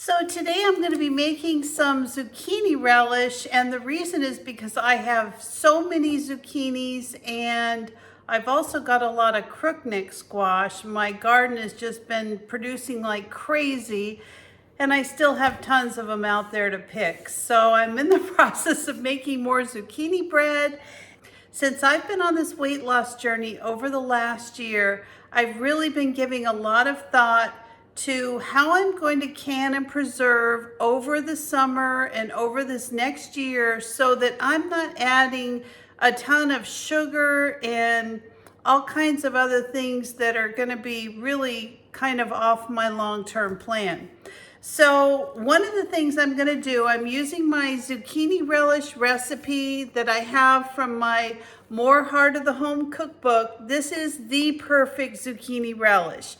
So today I'm going to be making some zucchini relish, and the reason is because I have so many zucchinis and I've also got a lot of crookneck squash. My garden has just been producing like crazy and I still have tons of them out there to pick. So I'm in the process of making more zucchini bread. Since I've been on this weight loss journey over the last year, I've really been giving a lot of thought to how I'm going to can and preserve over the summer and over this next year so that I'm not adding a ton of sugar and all kinds of other things that are going to be really kind of off my long-term plan. So one of the things I'm going to do, I'm using my zucchini relish recipe that I have from my More Heart of the Home cookbook. This is the perfect zucchini relish.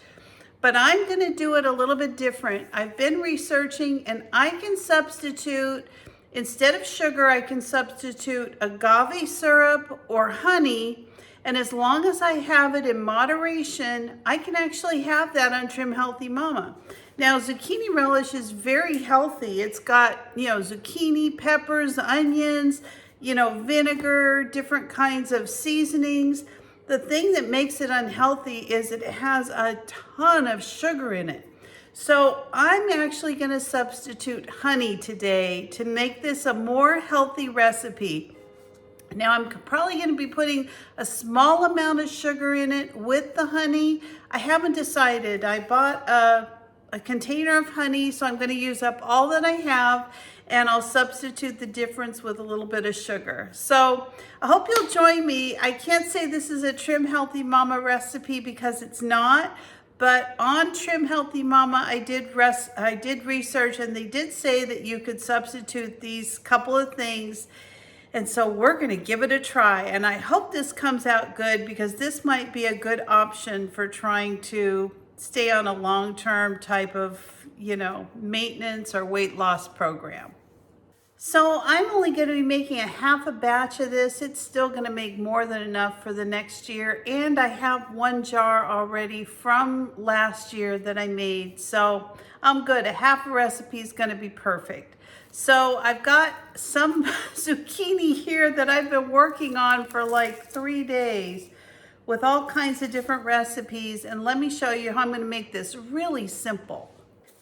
But I'm going to do it a little bit different. I've been researching and I can substitute, instead of sugar, I can substitute agave syrup or honey. And as long as I have it in moderation, I can actually have that on Trim Healthy Mama. Now, zucchini relish is very healthy. It's got, zucchini, peppers, onions, vinegar, different kinds of seasonings. The thing that makes it unhealthy is it has a ton of sugar in it. So I'm actually going to substitute honey today to make this a more healthy recipe. Now I'm probably going to be putting a small amount of sugar in it with the honey. I haven't decided. I bought a container of honey, so I'm going to use up all that I have, and I'll substitute the difference with a little bit of sugar. So I hope you'll join me. I can't say this is a Trim Healthy Mama recipe because it's not, but on Trim Healthy Mama, I did research, and they did say that you could substitute these couple of things. And so we're going to give it a try, and I hope this comes out good because this might be a good option for trying to stay on a long-term type of, maintenance or weight loss program. So I'm only going to be making a half a batch of this. It's still going to make more than enough for the next year. And I have one jar already from last year that I made. So I'm good. A half a recipe is going to be perfect. So I've got some zucchini here that I've been working on for like 3 days with all kinds of different recipes. And let me show you how I'm going to make this really simple.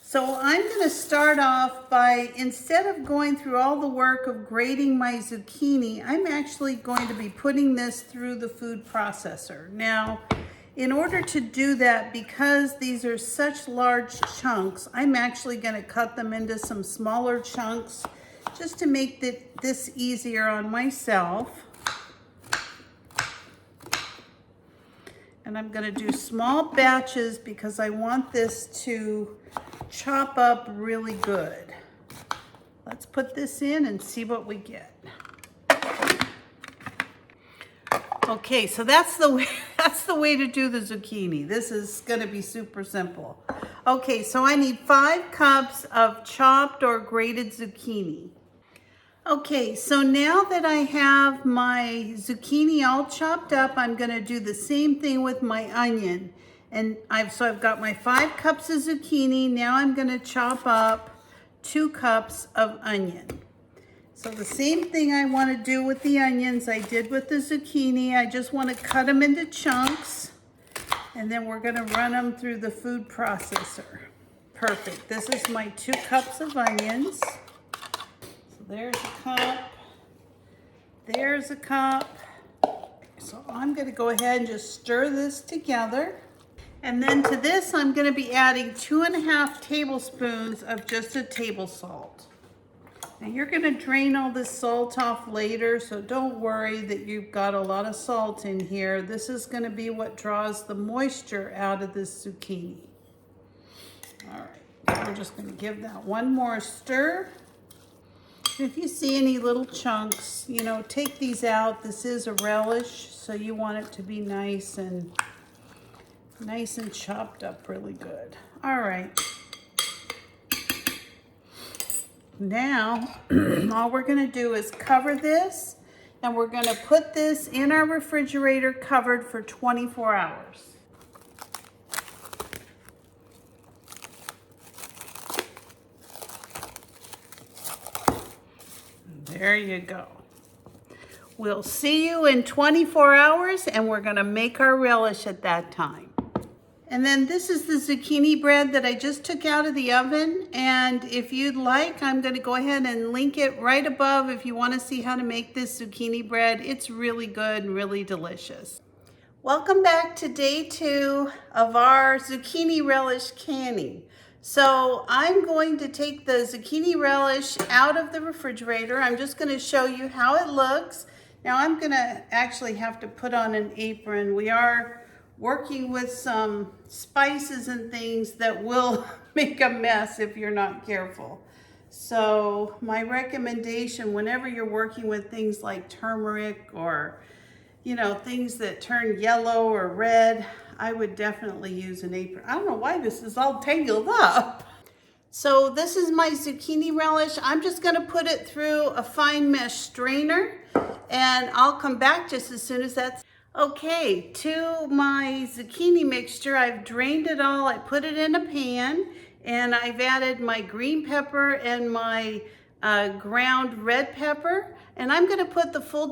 So I'm going to start off by, instead of going through all the work of grating my zucchini, I'm actually going to be putting this through the food processor. Now, in order to do that, because these are such large chunks, I'm actually going to cut them into some smaller chunks just to make this easier on myself. And I'm going to do small batches because I want this to chop up really good. Let's put this in and see what we get. Okay, so that's the way to do the zucchini. This is going to be super simple. Okay, so I need 5 cups of chopped or grated zucchini. Okay, so now that I have my zucchini all chopped up, I'm going to do the same thing with my onion. And I've got my 5 cups of zucchini. Now I'm going to chop up 2 cups of onion. So the same thing I want to do with the onions I did with the zucchini. I just want to cut them into chunks, and then we're going to run them through the food processor. Perfect. This is my 2 cups of onions. So there's a cup. There's a cup. So I'm going to go ahead and just stir this together. And then to this, I'm going to be adding 2.5 tablespoons of just a table salt. Now you're going to drain all this salt off later, so don't worry that you've got a lot of salt in here. This is going to be what draws the moisture out of this zucchini. All right, we're just going to give that one more stir. If you see any little chunks, take these out. This is a relish, so you want it to be nice and chopped up really good. All right. Now, all we're going to do is cover this, and we're going to put this in our refrigerator covered for 24 hours. There you go. We'll see you in 24 hours and we're gonna make our relish at that time. And then this is the zucchini bread that I just took out of the oven. And if you'd like, I'm gonna go ahead and link it right above if you wanna see how to make this zucchini bread. It's really good and really delicious. Welcome back to day 2 of our zucchini relish canning. So I'm going to take the zucchini relish out of the refrigerator. I'm just gonna show you how it looks. Now I'm gonna actually have to put on an apron. We are working with some spices and things that will make a mess if you're not careful. So my recommendation, whenever you're working with things like turmeric or things that turn yellow or red, I would definitely use an apron. I don't know why this is all tangled up. So this is my zucchini relish. I'm just gonna put it through a fine mesh strainer and I'll come back just as soon as that's okay. To my zucchini mixture, I've drained it all. I put it in a pan and I've added my green pepper and my ground red pepper. And I'm gonna put the full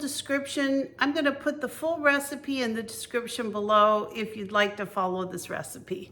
recipe in the description below if you'd like to follow this recipe.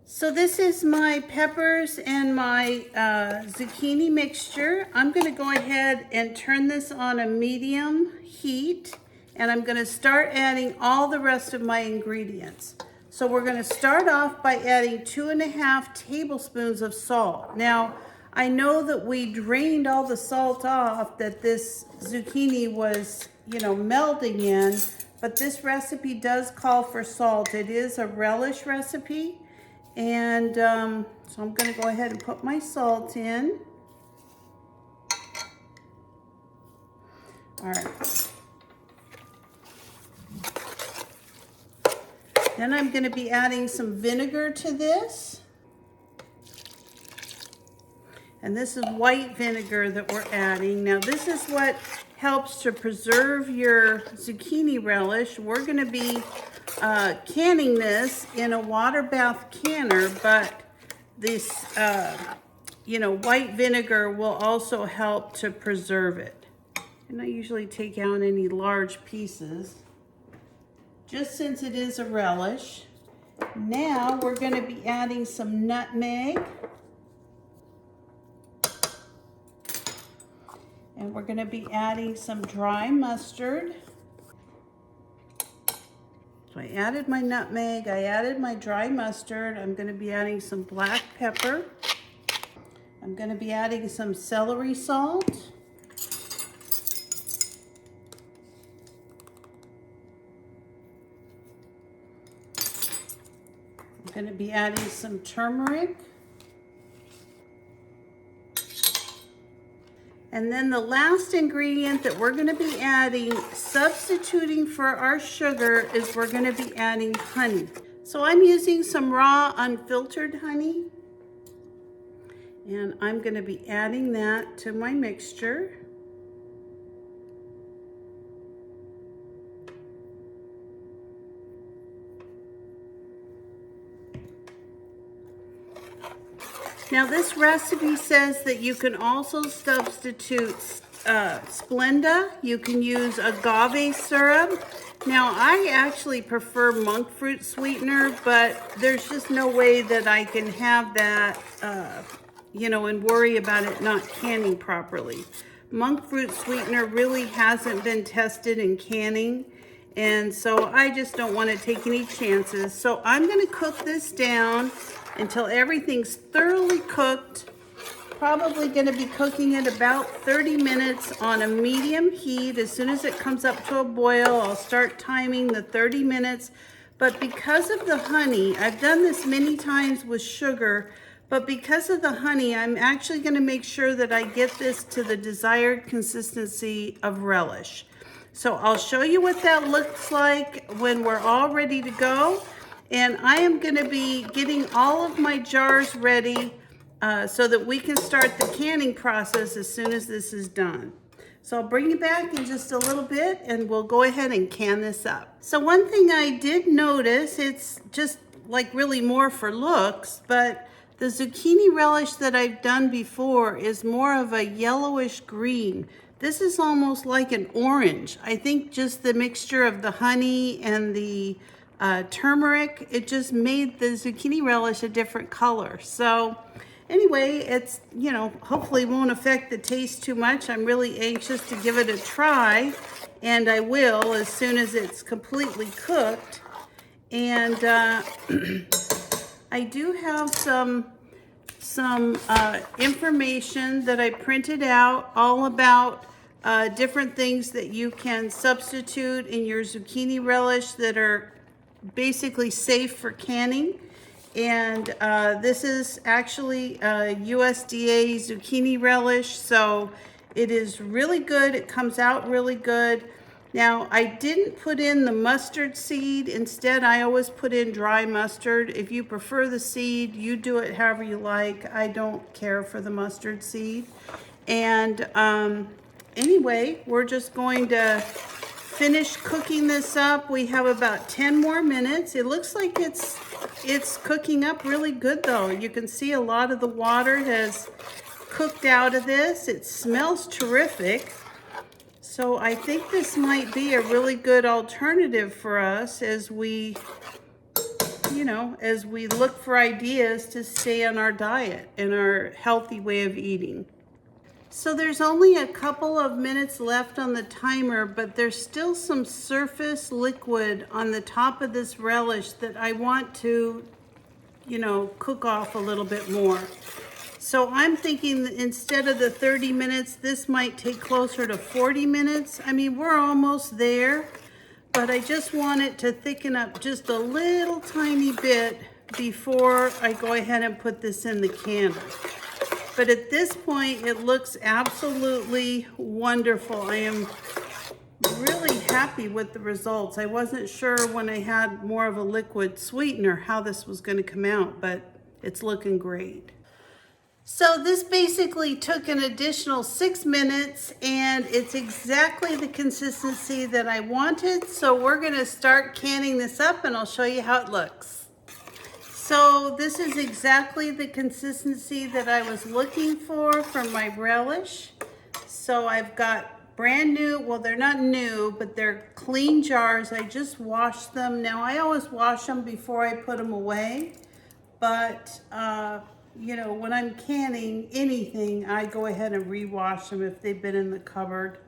So this is my peppers and my zucchini mixture. I'm gonna go ahead and turn this on a medium heat and I'm gonna start adding all the rest of my ingredients. So we're gonna start off by adding 2.5 tablespoons of salt. Now, I know that we drained all the salt off that this zucchini was, melding in, but this recipe does call for salt. It is a relish recipe. And so I'm gonna go ahead and put my salt in. All right. Then I'm gonna be adding some vinegar to this. And this is white vinegar that we're adding. Now this is what helps to preserve your zucchini relish. We're gonna be canning this in a water bath canner, but this, white vinegar will also help to preserve it. And I usually take out any large pieces, just since it is a relish. Now we're gonna be adding some nutmeg. And we're gonna be adding some dry mustard. So I added my nutmeg, I added my dry mustard. I'm gonna be adding some black pepper. I'm gonna be adding some celery salt. I'm gonna be adding some turmeric. And then the last ingredient that we're gonna be adding, substituting for our sugar, is we're gonna be adding honey. So I'm using some raw unfiltered honey. And I'm gonna be adding that to my mixture. Now this recipe says that you can also substitute Splenda. You can use agave syrup. Now I actually prefer monk fruit sweetener, but there's just no way that I can have that, and worry about it not canning properly. Monk fruit sweetener really hasn't been tested in canning, and so I just don't want to take any chances. So I'm going to cook this down until everything's thoroughly cooked. Probably gonna be cooking it about 30 minutes on a medium heat. As soon as it comes up to a boil, I'll start timing the 30 minutes. But because of the honey, I've done this many times with sugar, but because of the honey, I'm actually gonna make sure that I get this to the desired consistency of relish. So I'll show you what that looks like when we're all ready to go. And I am gonna be getting all of my jars ready so that we can start the canning process as soon as this is done. So I'll bring you back in just a little bit and we'll go ahead and can this up. So one thing I did notice, it's just like really more for looks, but the zucchini relish that I've done before is more of a yellowish green. This is almost like an orange. I think just the mixture of the honey and the turmeric, it just made the zucchini relish a different color. So anyway, it's, you know, hopefully won't affect the taste too much. I'm really anxious to give it a try, and I will as soon as it's completely cooked. And I do have some information that I printed out all about different things that you can substitute in your zucchini relish that are basically safe for canning. And this is actually USDA zucchini relish, so it is really good. It comes out really good. Now, I didn't put in the mustard seed. Instead, I always put in dry mustard. If you prefer the seed, you do it however you like. I don't care for the mustard seed. And anyway, we're just going to finish cooking this up. We have about 10 more minutes. It looks like it's cooking up really good though. You can see a lot of the water has cooked out of this. It smells terrific. So I think this might be a really good alternative for us as we, you know, as we look for ideas to stay on our diet and our healthy way of eating. So there's only a couple of minutes left on the timer, but there's still some surface liquid on the top of this relish that I want to, you know, cook off a little bit more. So I'm thinking that instead of the 30 minutes, this might take closer to 40 minutes. I mean, we're almost there, but I just want it to thicken up just a little tiny bit before I go ahead and put this in the canner. But at this point, it looks absolutely wonderful. I am really happy with the results. I wasn't sure when I had more of a liquid sweetener how this was going to come out, but it's looking great. So this basically took an additional 6 minutes, and it's exactly the consistency that I wanted. So we're going to start canning this up, and I'll show you how it looks. So this is exactly the consistency that I was looking for my relish. So I've got brand new, well, they're not new, but they're clean jars. I just washed them. Now I always wash them before I put them away, but you know, when I'm canning anything, I go ahead and rewash them if they've been in the cupboard.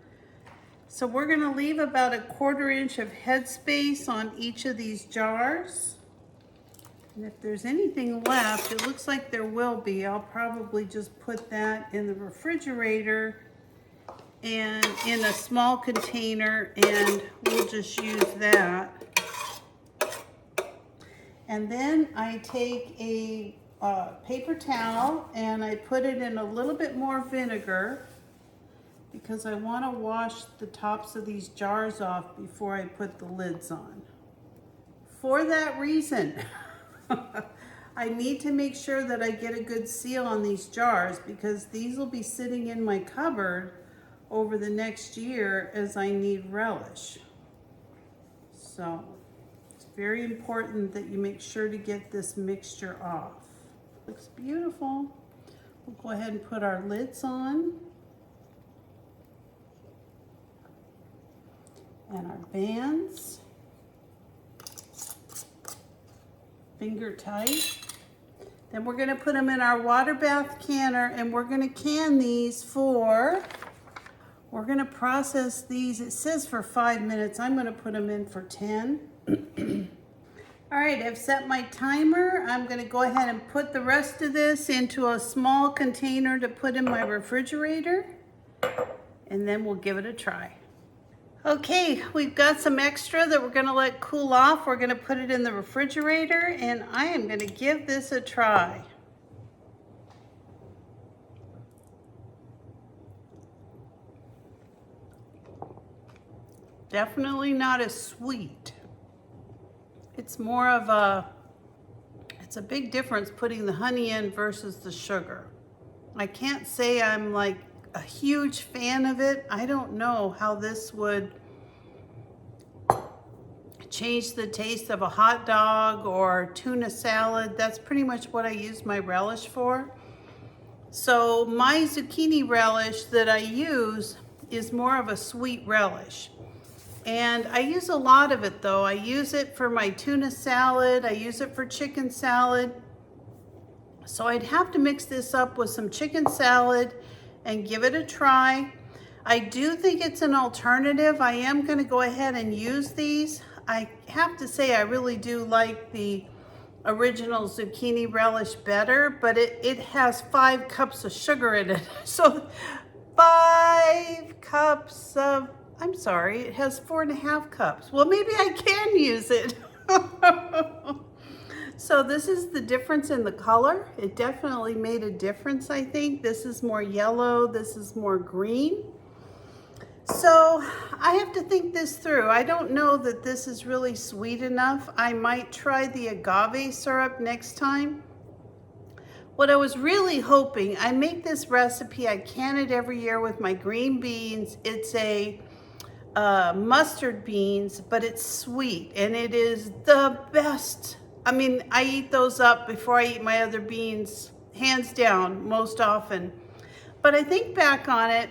So we're gonna leave about a 1/4 inch of headspace on each of these jars. And if there's anything left, it looks like there will be. I'll probably just put that in the refrigerator and in a small container, and we'll just use that. And then I take a paper towel and I put it in a little bit more vinegar because I want to wash the tops of these jars off before I put the lids on. For that reason, I need to make sure that I get a good seal on these jars because these will be sitting in my cupboard over the next year as I need relish. So it's very important that you make sure to get this mixture off. Looks beautiful. We'll go ahead and put our lids on. And our bands. Finger tight. Then we're going to put them in our water bath canner, and we're going to can these for, we're going to process these. It says for 5 minutes. I'm going to put them in for 10. All right, I've set my timer. I'm going to go ahead and put the rest of this into a small container to put in my refrigerator, and then we'll give it a try. Okay, we've got some extra that we're going to let cool off. We're going to put it in the refrigerator, and I am going to give this a try. Definitely not as sweet. It's more of a, it's a big difference putting the honey in versus the sugar. I can't say I'm like a huge fan of it. I don't know how this would change the taste of a hot dog or tuna salad. That's pretty much what I use my relish for. So my zucchini relish that I use is more of a sweet relish. And I use a lot of it though. I use it for my tuna salad. I use it for chicken salad. So I'd have to mix this up with some chicken salad and give it a try. I do think it's an alternative. I am going to go ahead and use these. I have to say I really do like the original zucchini relish better, but it has 5 cups of sugar in it. So 5 cups of, I'm sorry, it has 4.5 cups. Well, maybe I can use it. So this is the difference in the color. It definitely made a difference, I think. This is more yellow, this is more green. So I have to think this through. I don't know that this is really sweet enough. I might try the agave syrup next time. What I was really hoping, I make this recipe, I can it every year with my green beans. It's a mustard beans, but it's sweet and it is the best. I mean, I eat those up before I eat my other beans, hands down, most often. But I think back on it,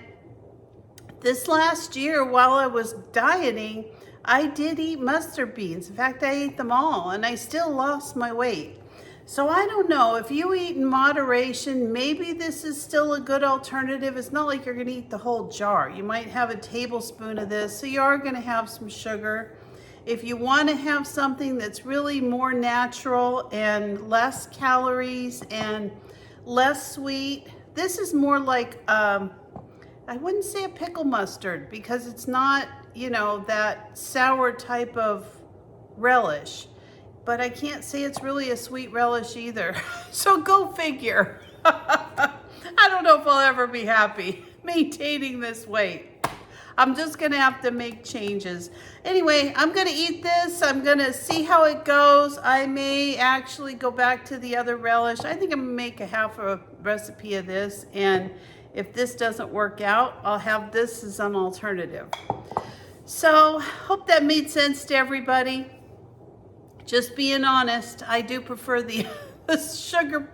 this last year while I was dieting, I did eat mustard beans. In fact, I ate them all and I still lost my weight. So I don't know, if you eat in moderation, maybe this is still a good alternative. It's not like you're gonna eat the whole jar. You might have a tablespoon of this, so you are gonna have some sugar. If you want to have something that's really more natural and less calories and less sweet, this is more like, I wouldn't say a pickle mustard because it's not, you know, that sour type of relish. But I can't say it's really a sweet relish either. So go figure. I don't know if I'll ever be happy maintaining this weight. I'm just gonna have to make changes. Anyway, I'm gonna eat this. I'm gonna see how it goes. I may actually go back to the other relish. I think I'm gonna make a half a recipe of this, and if this doesn't work out, I'll have this as an alternative. So, hope that made sense to everybody. Just being honest, I do prefer the sugar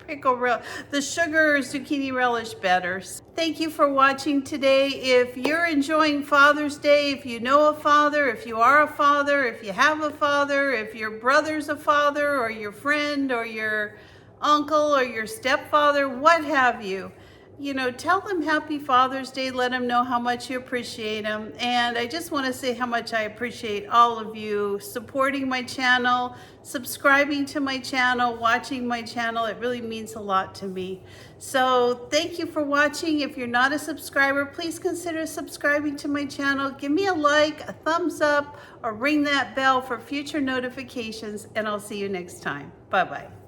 zucchini relish better. Thank you for watching today. If you're enjoying Father's Day, if you know a father, if you are a father, if you have a father, if your brother's a father, or your friend, or your uncle, or your stepfather, what have you, you know, tell them Happy Father's Day. Let them know how much you appreciate them. And I just want to say how much I appreciate all of you supporting my channel, subscribing to my channel, watching my channel. It really means a lot to me. So thank you for watching. If you're not a subscriber, please consider subscribing to my channel. Give me a like, a thumbs up, or ring that bell for future notifications, and I'll see you next time. Bye-bye.